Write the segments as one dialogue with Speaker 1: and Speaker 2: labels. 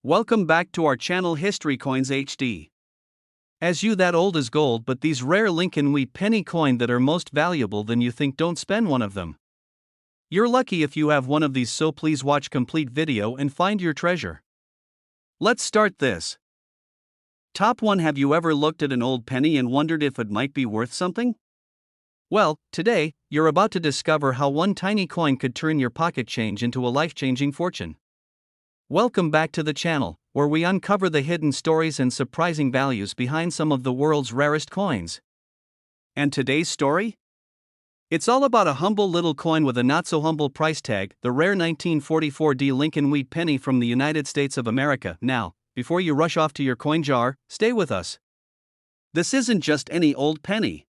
Speaker 1: Welcome back to our channel History Coins HD. As you that old is gold, but these rare Lincoln wheat penny coin that are most valuable than you think, don't spend one of them. You're lucky if you have one of these, so please watch complete video and find your treasure. Let's start this. Top 1. Have you ever looked at an old penny and wondered if it might be worth something? Well, today, you're about to discover how one tiny coin could turn your pocket change into a life-changing fortune. Welcome back to the channel, where we uncover the hidden stories and surprising values behind some of the world's rarest coins. And today's story? It's all about a humble little coin with a not-so-humble price tag, the rare 1944 Lincoln wheat penny from the United States of America. Now, before you rush off to your coin jar, stay with us. This isn't just any old penny.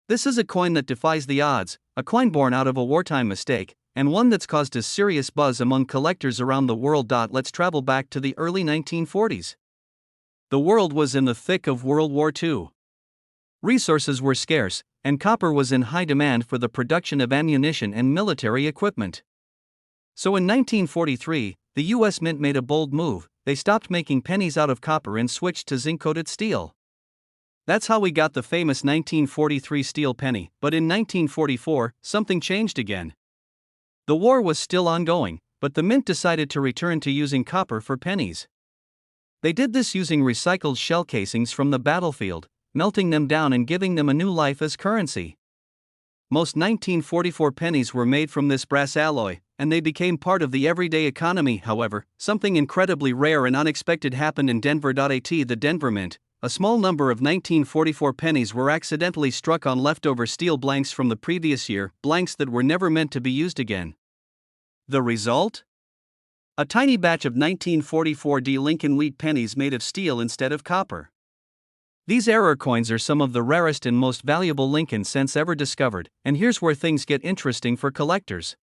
Speaker 1: This is a coin that defies the odds, a coin born out of a wartime mistake, and one that's caused a serious buzz among collectors around the world. Let's travel back to the early 1940s. The world was in the thick of World War II. Resources were scarce, and copper was in high demand for the production of ammunition and military equipment. So in 1943, the U.S. Mint made a bold move. They stopped making pennies out of copper and switched to zinc-coated steel. That's how we got the famous 1943 steel penny. But in 1944, something changed again. The war was still ongoing, but the mint decided to return to using copper for pennies. They did this using recycled shell casings from the battlefield, melting them down and giving them a new life as currency. Most 1944 pennies were made from this brass alloy, and they became part of the everyday economy. However, something incredibly rare and unexpected happened in Denver. The Denver Mint. A small number of 1944 pennies were accidentally struck on leftover steel blanks from the previous year, blanks that were never meant to be used again. The result? A tiny batch of 1944 Lincoln wheat pennies made of steel instead of copper. These error coins are some of the rarest and most valuable Lincoln cents ever discovered, and here's where things get interesting for collectors.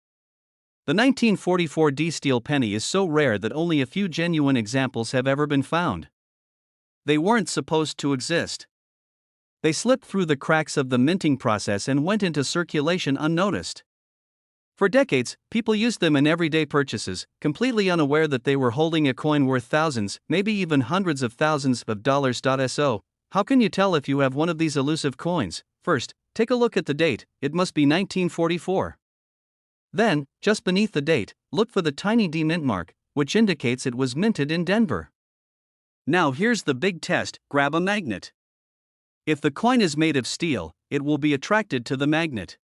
Speaker 1: The 1944 steel penny is so rare that only a few genuine examples have ever been found. They weren't supposed to exist. They slipped through the cracks of the minting process and went into circulation unnoticed. For decades, people used them in everyday purchases, completely unaware that they were holding a coin worth thousands, maybe even hundreds of thousands of dollars. So, how can you tell if you have one of these elusive coins? First, take a look at the date. It must be 1944. Then, just beneath the date, look for the tiny D mint mark, which indicates it was minted in Denver. Now here's the big test: grab a magnet. If the coin is made of steel, it will be attracted to the magnet.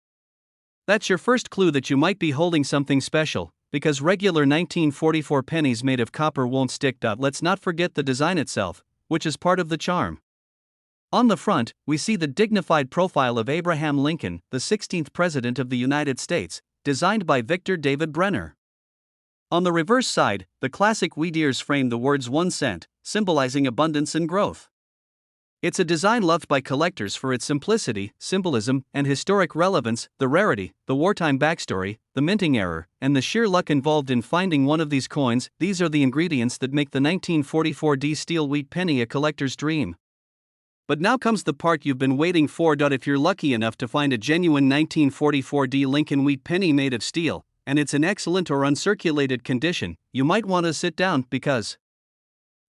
Speaker 1: That's your first clue that you might be holding something special, because regular 1944 pennies made of copper won't stick. Let's not forget the design itself, which is part of the charm. On the front, we see the dignified profile of Abraham Lincoln, the 16th President of the United States, designed by Victor David Brenner. On the reverse side, the classic wheat ears frame the words 1 cent, symbolizing abundance and growth. It's a design loved by collectors for its simplicity, symbolism, and historic relevance. The rarity, the wartime backstory, the minting error, and the sheer luck involved in finding one of these coins, these are the ingredients that make the 1944 steel wheat penny a collector's dream. But now comes the part you've been waiting for. If you're lucky enough to find a genuine 1944 Lincoln wheat penny made of steel, and it's in excellent or uncirculated condition, you might want to sit down, because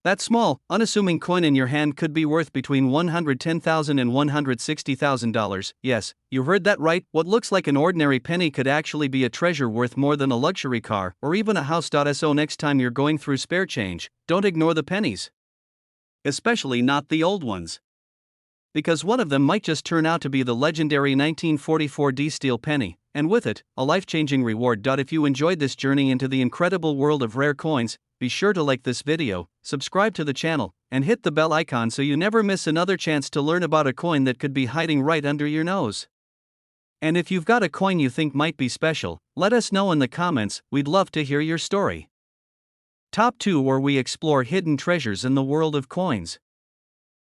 Speaker 1: that small, unassuming coin in your hand could be worth between $110,000 and $160,000. Yes, you heard that right. What looks like an ordinary penny could actually be a treasure worth more than a luxury car or even a house. So next time you're going through spare change, don't ignore the pennies. Especially not the old ones. Because one of them might just turn out to be the legendary 1944 steel penny, and with it, a life-changing reward. If you enjoyed this journey into the incredible world of rare coins, be sure to like this video, subscribe to the channel, and hit the bell icon so you never miss another chance to learn about a coin that could be hiding right under your nose. And if you've got a coin you think might be special, let us know in the comments. We'd love to hear your story. Top 2, where we explore hidden treasures in the world of coins.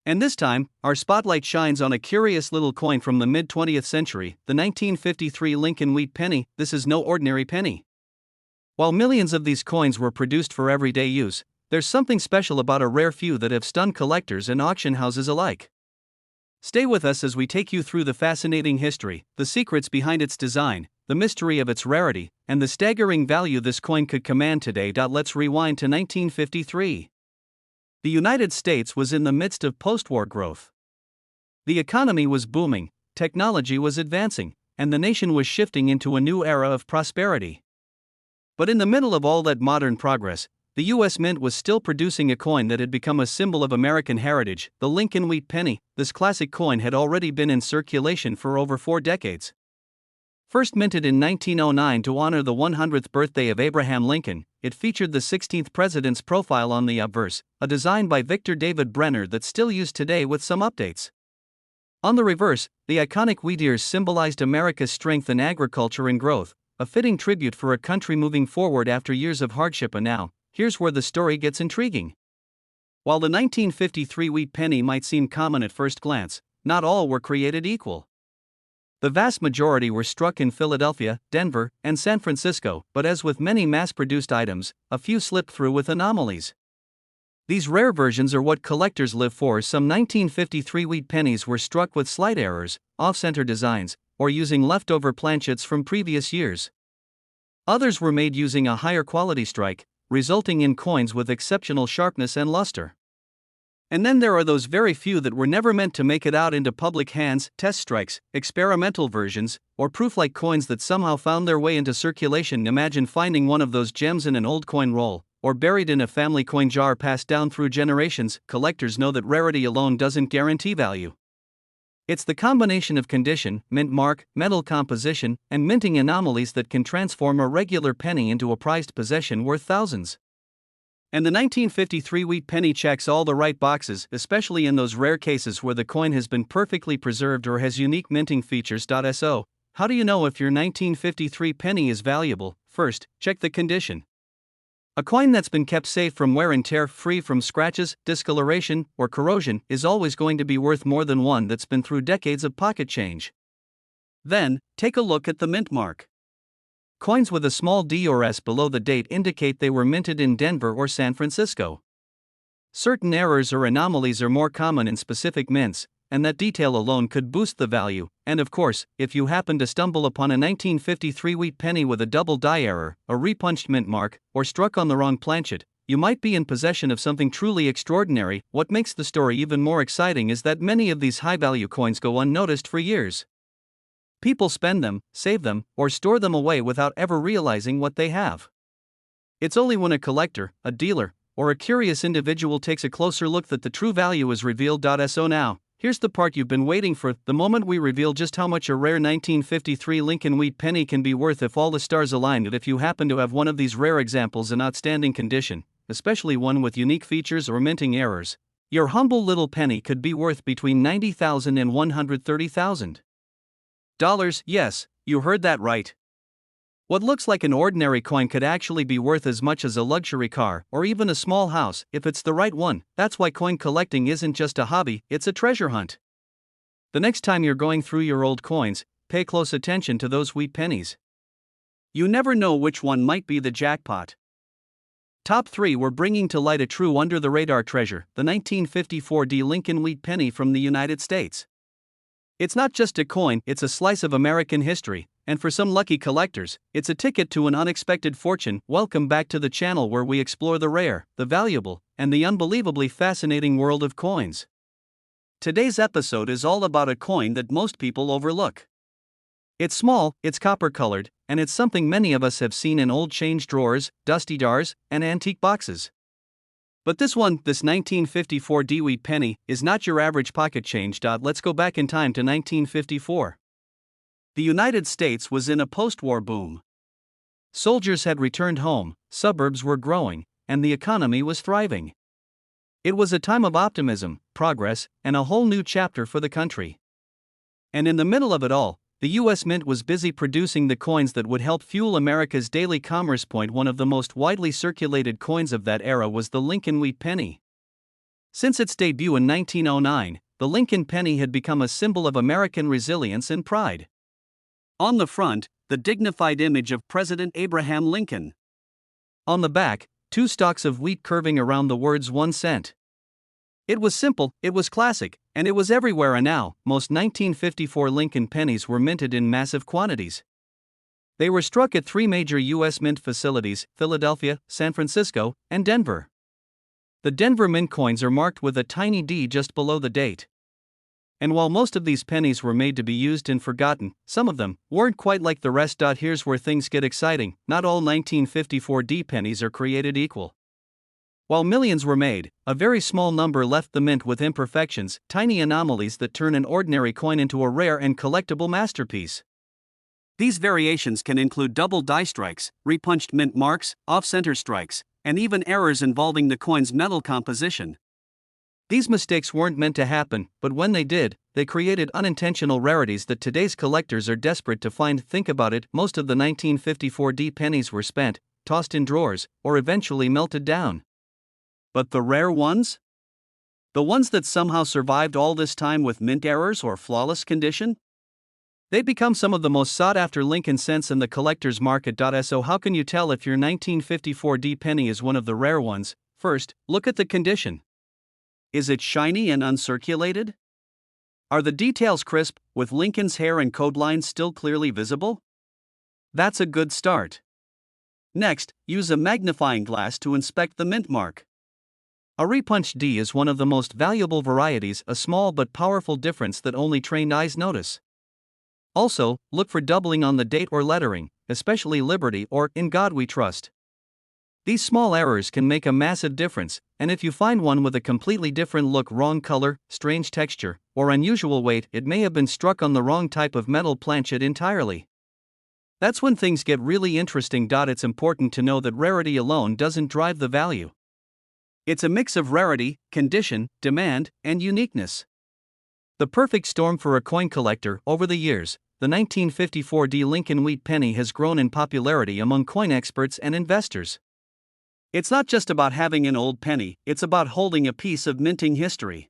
Speaker 1: And this time, our spotlight shines on a curious little coin from the mid-20th century, the 1953 Lincoln wheat penny. This is no ordinary penny. While millions of these coins were produced for everyday use, there's something special about a rare few that have stunned collectors and auction houses alike. Stay with us as we take you through the fascinating history, the secrets behind its design, the mystery of its rarity, and the staggering value this coin could command today. Let's rewind to 1953. The United States was in the midst of post-war growth. The economy was booming, technology was advancing, and the nation was shifting into a new era of prosperity. But in the middle of all that modern progress, the U.S. Mint was still producing a coin that had become a symbol of American heritage, the Lincoln Wheat Penny. This classic coin had already been in circulation for over 4 decades. First minted in 1909 to honor the 100th birthday of Abraham Lincoln, it featured the 16th president's profile on the obverse, a design by Victor David Brenner that's still used today with some updates. On the reverse, the iconic wheat ears symbolized America's strength in agriculture and growth, a fitting tribute for a country moving forward after years of hardship. And now, here's where the story gets intriguing. While the 1953 wheat penny might seem common at first glance, not all were created equal. The vast majority were struck in Philadelphia, Denver, and San Francisco, but as with many mass-produced items, a few slipped through with anomalies. These rare versions are what collectors live for. Some 1953 wheat pennies were struck with slight errors, off-center designs, or using leftover planchets from previous years. Others were made using a higher quality strike, resulting in coins with exceptional sharpness and luster. And then there are those very few that were never meant to make it out into public hands, test strikes, experimental versions, or proof-like coins that somehow found their way into circulation. Imagine finding one of those gems in an old coin roll, or buried in a family coin jar passed down through generations. Collectors know that rarity alone doesn't guarantee value. It's the combination of condition, mint mark, metal composition, and minting anomalies that can transform a regular penny into a prized possession worth thousands. And the 1953 wheat penny checks all the right boxes, especially in those rare cases where the coin has been perfectly preserved or has unique minting features. So, how do you know if your 1953 penny is valuable? First, check the condition. A coin that's been kept safe from wear and tear, free from scratches, discoloration, or corrosion, is always going to be worth more than one that's been through decades of pocket change. Then, take a look at the mint mark. Coins with a small D or S below the date indicate they were minted in Denver or San Francisco. Certain errors or anomalies are more common in specific mints, and that detail alone could boost the value. And of course, if you happen to stumble upon a 1953 wheat penny with a double die error, a repunched mint mark, or struck on the wrong planchet, you might be in possession of something truly extraordinary. What makes the story even more exciting is that many of these high-value coins go unnoticed for years. People spend them, save them, or store them away without ever realizing what they have. It's only when a collector, a dealer, or a curious individual takes a closer look that the true value is revealed. So now, here's the part you've been waiting for, the moment we reveal just how much a rare 1953 Lincoln Wheat penny can be worth if all the stars aligned. And if you happen to have one of these rare examples in outstanding condition, especially one with unique features or minting errors, your humble little penny could be worth between $90,000 and $130,000. Yes, you heard that right. What looks like an ordinary coin could actually be worth as much as a luxury car or even a small house if it's the right one. That's why coin collecting isn't just a hobby, it's a treasure hunt. The next time you're going through your old coins, pay close attention to those wheat pennies. You never know which one might be the jackpot. Top 3 we're bringing to light a true under-the-radar treasure, the 1954 Lincoln Wheat penny from the United States. It's not just a coin, it's a slice of American history, and for some lucky collectors, it's a ticket to an unexpected fortune. Welcome back to the channel where we explore the rare, the valuable, and the unbelievably fascinating world of coins. Today's episode is all about a coin that most people overlook. It's small, it's copper-colored, and it's something many of us have seen in old change drawers, dusty jars, and antique boxes. But this 1954 wheat penny, is not your average pocket change. Let's go back in time to 1954. The United States was in a post-war boom. Soldiers had returned home, suburbs were growing, and the economy was thriving. It was a time of optimism, progress, and a whole new chapter for the country. And in the middle of it all, the U.S. Mint was busy producing the coins that would help fuel America's daily commerce. One of the most widely circulated coins of that era was the Lincoln Wheat penny. Since its debut in 1909, the Lincoln penny had become a symbol of American resilience and pride. On the front, the dignified image of President Abraham Lincoln. On the back, 2 stalks of wheat curving around the words 1 cent. It was simple, it was classic, And it was everywhere, and now, most 1954 Lincoln pennies were minted in massive quantities. They were struck at 3 major U.S. mint facilities: Philadelphia, San Francisco, and Denver. The Denver mint coins are marked with a tiny D just below the date. And while most of these pennies were made to be used and forgotten, some of them weren't quite like the rest. Here's where things get exciting: not all 1954 D pennies are created equal. While millions were made, a very small number left the mint with imperfections, tiny anomalies that turn an ordinary coin into a rare and collectible masterpiece. These variations can include double die strikes, repunched mint marks, off-center strikes, and even errors involving the coin's metal composition. These mistakes weren't meant to happen, but when they did, they created unintentional rarities that today's collectors are desperate to find. Think about it: most of the 1954 D pennies were spent, tossed in drawers, or eventually melted down. But the rare ones? The ones that somehow survived all this time with mint errors or flawless condition? They become some of the most sought-after Lincoln cents in the collector's market. So how can you tell if your 1954 D penny is one of the rare ones? First, look at the condition. Is it shiny and uncirculated? Are the details crisp, with Lincoln's hair and code lines still clearly visible? That's a good start. Next, use a magnifying glass to inspect the mint mark. A repunched D is one of the most valuable varieties, a small but powerful difference that only trained eyes notice. Also, look for doubling on the date or lettering, especially Liberty or In God We Trust. These small errors can make a massive difference, and if you find one with a completely different look, wrong color, strange texture, or unusual weight, it may have been struck on the wrong type of metal planchet entirely. That's when things get really interesting. It's important to know that rarity alone doesn't drive the value. It's a mix of rarity, condition, demand, and uniqueness. The perfect storm for a coin collector. Over the years, the 1954 D Lincoln wheat penny has grown in popularity among coin experts and investors. It's not just about having an old penny, it's about holding a piece of minting history.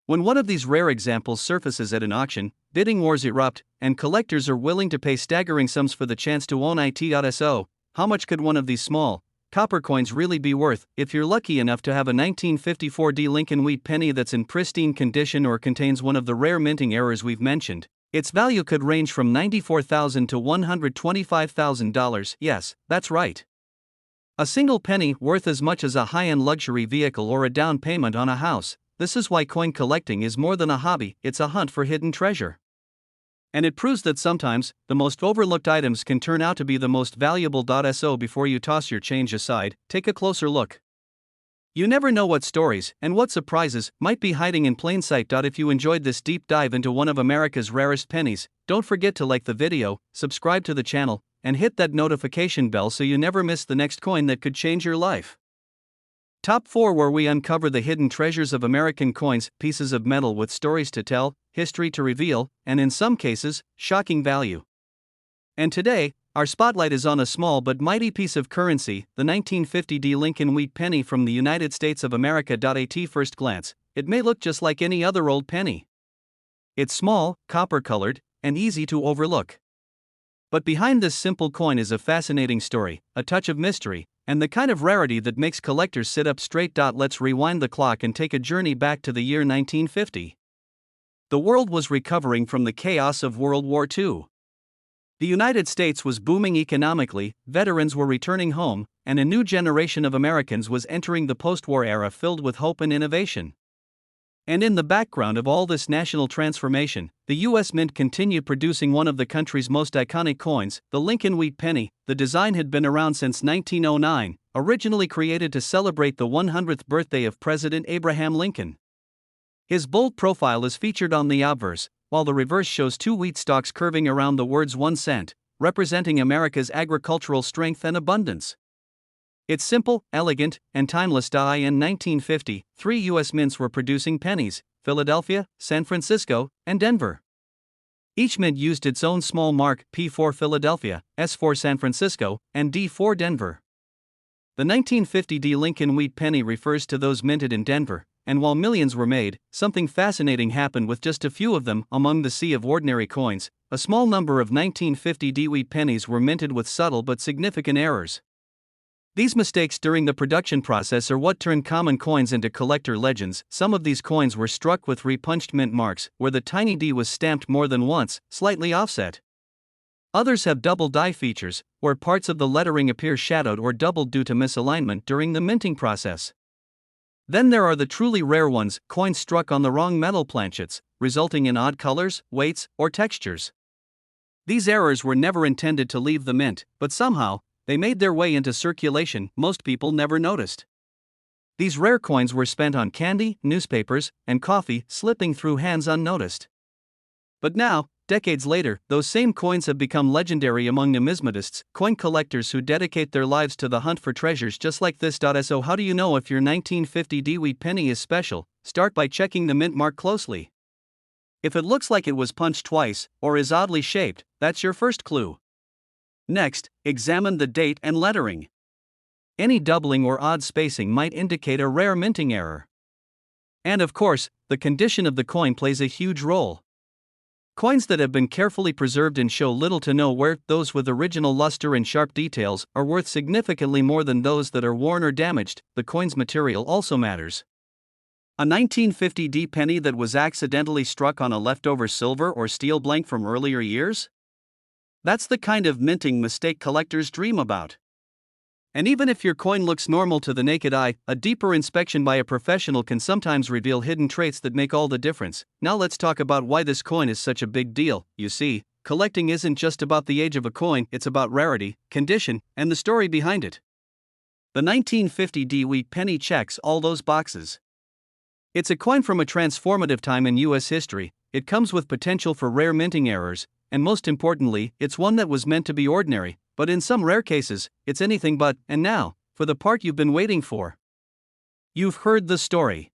Speaker 1: When one of these rare examples surfaces at an auction, bidding wars erupt, and collectors are willing to pay staggering sums for the chance to own it. So, how much could one of these small copper coins really be worth? If you're lucky enough to have a 1954 D Lincoln wheat penny that's in pristine condition or contains one of the rare minting errors we've mentioned, its value could range from $94,000 to $125,000. Yes, that's right. A single penny worth as much as a high-end luxury vehicle or a down payment on a house. This is why coin collecting is more than a hobby, it's a hunt for hidden treasure. And it proves that sometimes, the most overlooked items can turn out to be the most valuable. So before you toss your change aside, take a closer look. You never know what stories and what surprises might be hiding in plain sight. If you enjoyed this deep dive into one of America's rarest pennies, don't forget to like the video, subscribe to the channel, and hit that notification bell so you never miss the next coin that could change your life. Top 4, where we uncover the hidden treasures of American coins, pieces of metal with stories to tell, history to reveal, and in some cases, shocking value. And today, our spotlight is on a small but mighty piece of currency, the 1950 D Lincoln wheat penny from the United States of America. At first glance, it may look just like any other old penny. It's small, copper-colored, and easy to overlook. But behind this simple coin is a fascinating story, a touch of mystery, and the kind of rarity that makes collectors sit up straight. Let's rewind the clock and take a journey back to the year 1950. The world was recovering from the chaos of World War II. The United States was booming economically, veterans were returning home, and a new generation of Americans was entering the post-war era filled with hope and innovation. And in the background of all this national transformation, the U.S. Mint continued producing one of the country's most iconic coins, the Lincoln wheat penny. The design had been around since 1909, originally created to celebrate the 100th birthday of President Abraham Lincoln. His bold profile is featured on the obverse, while the reverse shows 2 wheat stalks curving around the words 1 cent, representing America's agricultural strength and abundance. It's simple, elegant, and timeless. In 1950, 3 U.S. mints were producing pennies: Philadelphia, San Francisco, and Denver. Each mint used its own small mark, P for Philadelphia, S for San Francisco, and D for Denver. The 1950 D Lincoln wheat penny refers to those minted in Denver, and while millions were made, something fascinating happened with just a few of them. Among the sea of ordinary coins, a small number of 1950 D wheat pennies were minted with subtle but significant errors. These mistakes during the production process are what turned common coins into collector legends. Some of these coins were struck with repunched mint marks, where the tiny D was stamped more than once, slightly offset. Others have double die features, where parts of the lettering appear shadowed or doubled due to misalignment during the minting process. Then there are the truly rare ones, coins struck on the wrong metal planchets, resulting in odd colors, weights, or textures. These errors were never intended to leave the mint, but somehow, they made their way into circulation. Most people never noticed. These rare coins were spent on candy, newspapers, and coffee, slipping through hands unnoticed. But now, decades later, those same coins have become legendary among numismatists, coin collectors who dedicate their lives to the hunt for treasures just like this. So how do you know if your 1950 Dewey penny is special? Start by checking the mint mark closely. If it looks like it was punched twice, or is oddly shaped, that's your first clue. Next, examine the date and lettering. Any doubling or odd spacing might indicate a rare minting error. And of course, the condition of the coin plays a huge role. Coins that have been carefully preserved and show little to no wear, those with original luster and sharp details, are worth significantly more than those that are worn or damaged. The coin's material also matters. A 1950 D penny that was accidentally struck on a leftover silver or steel blank from earlier years? That's the kind of minting mistake collectors dream about. And even if your coin looks normal to the naked eye, a deeper inspection by a professional can sometimes reveal hidden traits that make all the difference. Now let's talk about why this coin is such a big deal. You see, collecting isn't just about the age of a coin, it's about rarity, condition, and the story behind it. The 1950 Dewey penny checks all those boxes. It's a coin from a transformative time in U.S. history. It comes with potential for rare minting errors, and most importantly, it's one that was meant to be ordinary, but in some rare cases, it's anything but. And now, for the part you've been waiting for. You've heard the story.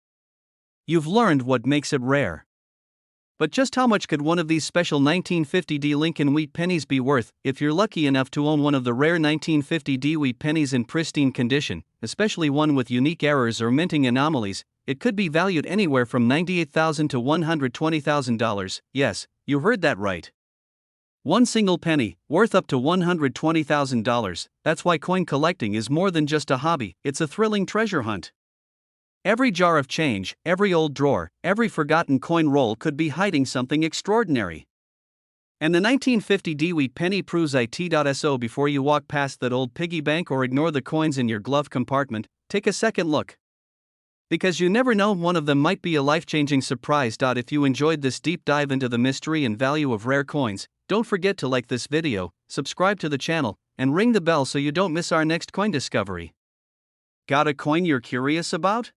Speaker 1: You've learned what makes it rare. But just how much could one of these special 1950 D Lincoln wheat pennies be worth? If you're lucky enough to own one of the rare 1950 D wheat pennies in pristine condition, especially one with unique errors or minting anomalies, it could be valued anywhere from $98,000 to $120,000. Yes, you heard that right. One single penny, worth up to $120,000. That's why coin collecting is more than just a hobby, it's a thrilling treasure hunt. Every jar of change, every old drawer, every forgotten coin roll could be hiding something extraordinary. And the 1950 Dewey penny proves it. So before you walk past that old piggy bank or ignore the coins in your glove compartment, take a second look. Because you never know, one of them might be a life-changing surprise. If you enjoyed this deep dive into the mystery and value of rare coins, don't forget to like this video, subscribe to the channel, and ring the bell so you don't miss our next coin discovery. Got a coin you're curious about?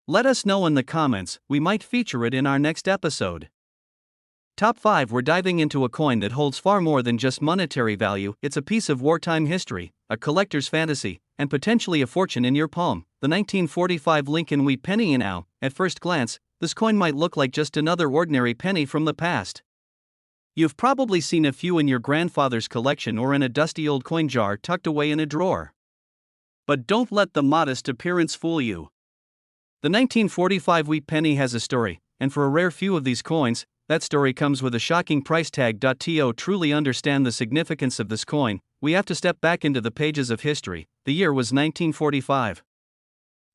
Speaker 1: Let us know in the comments, we might feature it in our next episode. Top 5. We're diving into a coin that holds far more than just monetary value. It's a piece of wartime history, a collector's fantasy, and potentially a fortune in your palm. The 1945 Lincoln wheat penny. Now, at first glance, this coin might look like just another ordinary penny from the past. You've probably seen a few in your grandfather's collection or in a dusty old coin jar tucked away in a drawer. But don't let the modest appearance fool you. The 1945 wheat penny has a story, and for a rare few of these coins, that story comes with a shocking price tag. To truly understand the significance of this coin, we have to step back into the pages of history. The year was 1945.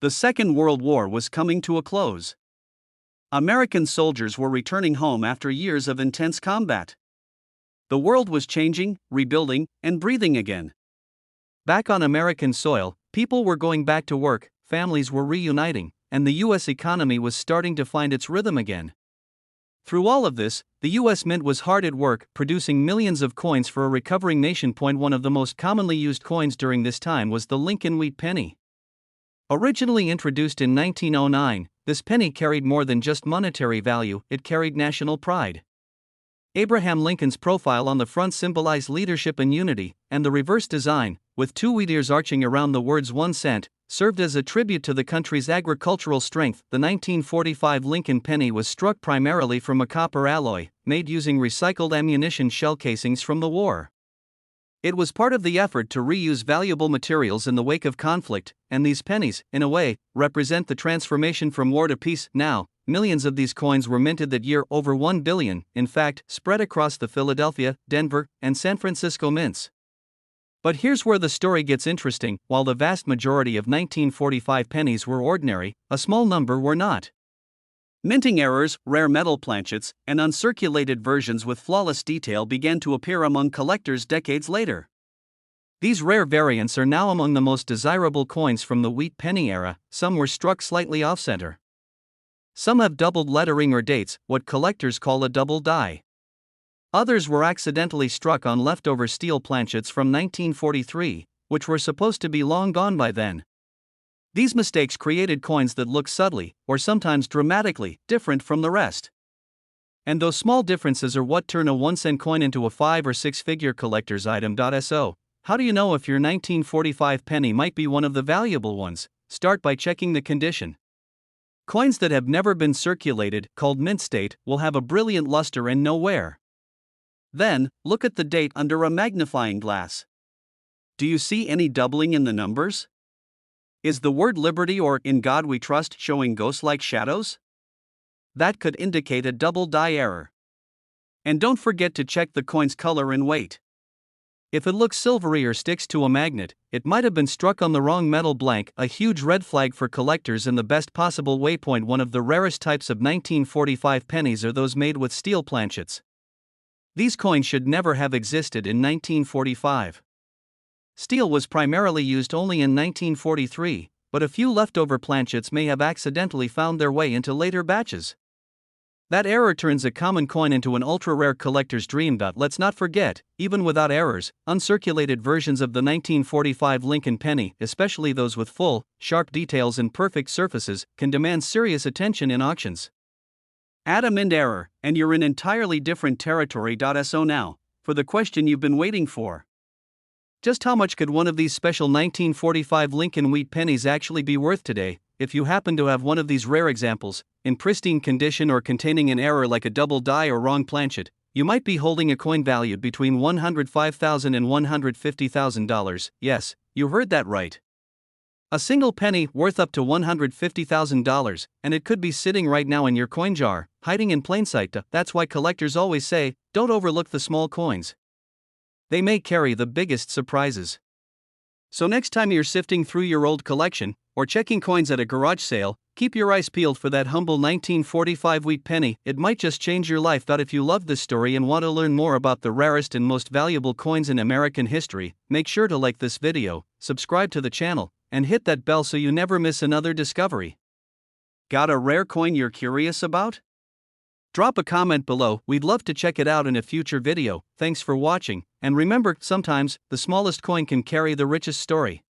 Speaker 1: The Second World War was coming to a close. American soldiers were returning home after years of intense combat. The world was changing, rebuilding, and breathing again. Back on American soil, people were going back to work, families were reuniting, and the U.S. economy was starting to find its rhythm again. Through all of this, the U.S. Mint was hard at work, producing millions of coins for a recovering nation. One of the most commonly used coins during this time was the Lincoln wheat penny. Originally introduced in 1909, this penny carried more than just monetary value, it carried national pride. Abraham Lincoln's profile on the front symbolized leadership and unity, and the reverse design, with two wheat ears arching around the words 1 cent, served as a tribute to the country's agricultural strength. The 1945 Lincoln penny was struck primarily from a copper alloy, made using recycled ammunition shell casings from the war. It was part of the effort to reuse valuable materials in the wake of conflict, and these pennies, in a way, represent the transformation from war to peace. Now, millions of these coins were minted that year, over 1 billion, in fact, spread across the Philadelphia, Denver, and San Francisco mints. But here's where the story gets interesting. While the vast majority of 1945 pennies were ordinary, a small number were not. Minting errors, rare metal planchets, and uncirculated versions with flawless detail began to appear among collectors decades later. These rare variants are now among the most desirable coins from the wheat penny era. Some were struck slightly off-center. Some have doubled lettering or dates, what collectors call a double die. Others were accidentally struck on leftover steel planchets from 1943, which were supposed to be long gone by then. These mistakes created coins that look subtly, or sometimes dramatically, different from the rest. And those small differences are what turn a 1-cent coin into a 5- or 6-figure collector's item. So, how do you know if your 1945 penny might be one of the valuable ones? Start by checking the condition. Coins that have never been circulated, called mint state, will have a brilliant luster and no wear. Then, look at the date under a magnifying glass. Do you see any doubling in the numbers? Is the word Liberty or In God We Trust showing ghost-like shadows? That could indicate a double die error. And don't forget to check the coin's color and weight. If it looks silvery or sticks to a magnet, it might have been struck on the wrong metal blank, a huge red flag for collectors in the best possible waypoint. One of the rarest types of 1945 pennies are those made with steel planchets. These coins should never have existed in 1945. Steel was primarily used only in 1943, but a few leftover planchets may have accidentally found their way into later batches. That error turns a common coin into an ultra-rare collector's dream. Let's not forget, even without errors, uncirculated versions of the 1945 Lincoln penny, especially those with full, sharp details and perfect surfaces, can demand serious attention in auctions. Add a mint error, and you're in entirely different territory. So now, for the question you've been waiting for. Just how much could one of these special 1945 Lincoln wheat pennies actually be worth today? If you happen to have one of these rare examples, in pristine condition or containing an error like a double die or wrong planchet, you might be holding a coin valued between $105,000 and $150,000. Yes, you heard that right. A single penny worth up to $150,000, and it could be sitting right now in your coin jar, hiding in plain sight. That's why collectors always say, don't overlook the small coins. They may carry the biggest surprises. So next time you're sifting through your old collection, or checking coins at a garage sale, keep your eyes peeled for that humble 1945 wheat penny. It might just change your life. If you love this story and want to learn more about the rarest and most valuable coins in American history, make sure to like this video, subscribe to the channel, and hit that bell so you never miss another discovery. Got a rare coin you're curious about? Drop a comment below, we'd love to check it out in a future video. Thanks for watching, and remember, sometimes, the smallest coin can carry the richest story.